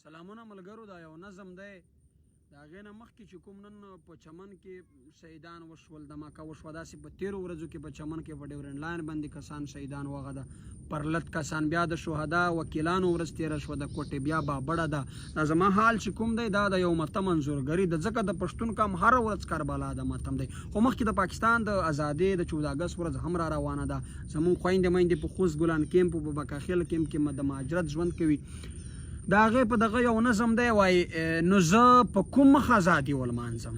سلامونه ملګرو، دا یو نظم دی د هغې نه مخکې چې کوم نن په چمن کې شهیدان وشول، دماکه وشوه، داسې په تېرو ورځو کې په چمن کې په ډیورنډ لاین باندې کسان شهیدان وغه ده، پرلت کسان بیا د شهدا وکیلانو ورځ تېره شوه، د کوټې بیا بابړه ده. دا زما حال چې کوم دی دا د یو متم انځورګري د ځکه د پښتون کام هره ورځ کربلا د متم دی. خو مخکې د پاکستان د ازادۍ د 14 اګست ورځ هم را روانه ده. زمونږ خویندې میندې په خوست ګلان کیمپ په بکاخیل کیمپ کې د مهاجرت ژوند کوي. د هغې په دغه یو نظم دی وایي نو زه په کوم مخ ازادي ولمانځم،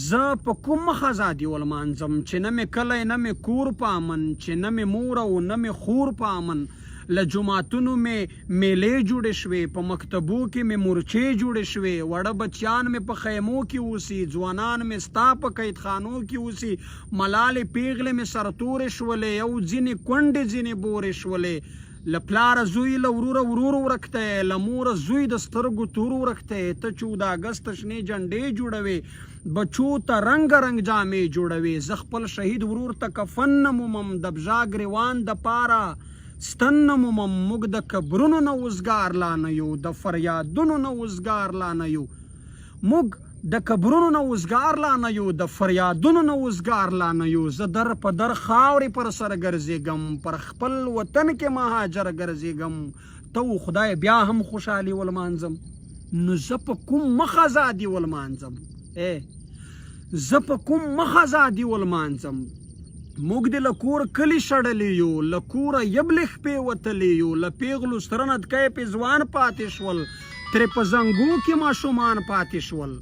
زه په کوم مخ ازادي ولمانځم چې نه مې کلی نه مې کور په امن، چې نه مې مور او نه مې خور په امن. له جوماتونو مې میلې جوړې شوې، په مکتبو کې مې مورچې جوړې شوې، وړه بچیان مې په خیمو کې اوسي، ځوانان مې ستا په قیدخانو کې اوسي، ملالې پیغلې مې سرتورې شولې، یو ځینې کونډې ځینې بورې شولې. له پلاره زوی له وروره ورور ورکته، له موره زوی د سترګو تور ورکته. ته 14 اګست شنې جنډې جوړوې، بچو ته رنګ رنګ جامې جوړوې. زه خپل شهید ورور ته کفن نه مومم، د بژا ګریوان د پاره ستن نه مومم. موږ د قبرونو نه وزګار لا نه یو، د فریادونو نه وزګار لا نه یو. موږ د قبرونو نه وزګار لا نه یو، د فریادونو نه وزګار لا نه یو. زه در په در خاورې پر سر ګرځېږم، پر خپل وطن کې مهاجر ګرځېږم. ته خدای بیا هم خوشحالي ولمانځم. نو زه په کوم مخ ازادي ولمانځم، زه په کوم مخ ازادي ولمانځم. موږ د له کور کلي شړلی یو، له کوره یبلې خپې وتلی یو، له پیغلو ستره نتکی پې ځوان پاتې شول، ترې په زنګو کې ماشومان پاتې شول.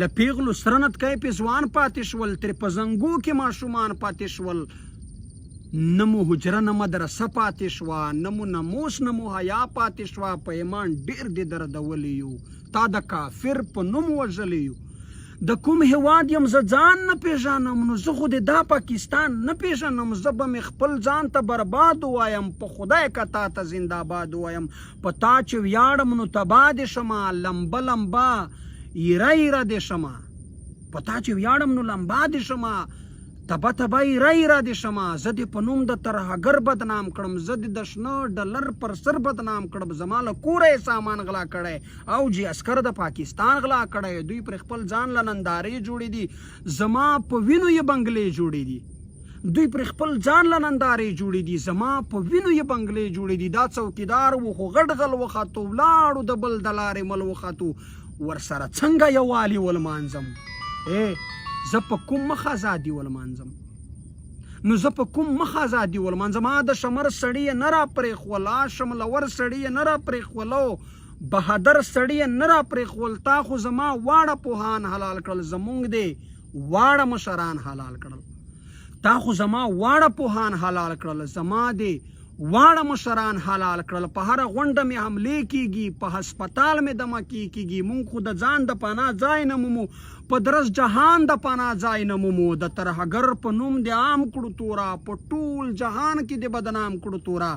له پیغلو سره نتکی پې ځوان پاتې شول، ترې په زنګو کې ماشومان پاتې شول. نه مو حجره نه مدرسه پاتې شوه، نه مو ناموس نه مو حیا پاتې شوه. په ایمان ډېر دې دردولی یو، تا د کافر په نوم وژلی یو. د کوم هیواد یم زه ځان نه پیژنم، نو زه خو د دا پاکستان نه پیژنم. زه به مې خپل ځان ته برباد وایم، په خدای که تا ته زنده‌باد وایم. په تا چې ویاړم نو تباه دې شمه، لمبه لمبه ایره ایره دې شمه. په تا چې ویاړم نو لمبه دې شمه، تبه تبه ایره ایره دې شمه. زه دې په نوم د ترهګر بدنام کړم، زه دې د شنه ډلر پر سر بدنام کړم. زما له کوره یې سامان غلا کړی او جی عسکر د پاکستان غلا کړی. دوی پر خپل ځان له نندارې جوړې دي، زما په وینو یې بنګلې جوړې دي. دوی پر خپل ځان له نندارې جوړې دي، زما په وینو یې بنګلې جوړې دي. دا څوکیدار و خو غټ غل وختو، ولاړو د بل د لارې مل وختو. ورسره څنګه یووالي ولمانځم، زه په کوم مخ ازادي ولمانځم. نو زه په کوم مخ ازادي ولمانځم. د شمر سړی یې نه را پرېښول، شملور سړی یې نه را پرېښولو، بهادر سړی یې نه را پرېښول. تا خو زما واړه پوهان حلال کړل، زمونږ دې واړه مشران حلال کړل. تا خو زما واړه پوهان حلال کړل، زما دې واړه مشران حلال کړل. په هره غونډه مې حملې کېږي، په هسپتال مې دمکې کېږي. مونږ خو د ځان د پناه ځای نه مومو، په درس جهان د پناه ځای نه مومو. د ترهګر په نوم دې عام کړو تورا، په ټول جهان کې دې بدنام کړو تورا.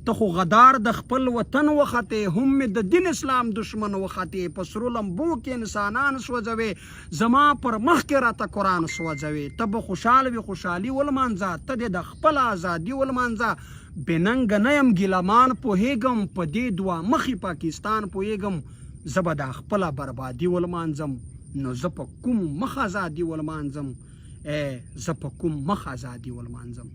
ته خو غدار د خپل وطن وختې، هم مې د دین اسلام دشمن وختې. په سرو لمبو کې انسانان سوځوې، زما پر مخ کې راته قرآن سوځوې. ته به خوشحال وي، خوشحالي ولمانځه، ته دې د خپل ازادي ولمانځه. بېننګه نه یم ګیلمان پوهېږم، په دې دوه مخي پاکستان پوهېږم. زه به دا خپله بربادي ولمانځم. نو زه په کوم مخ ازادي ولمانځم، زه په کوم مخ ازادي ولمانځم.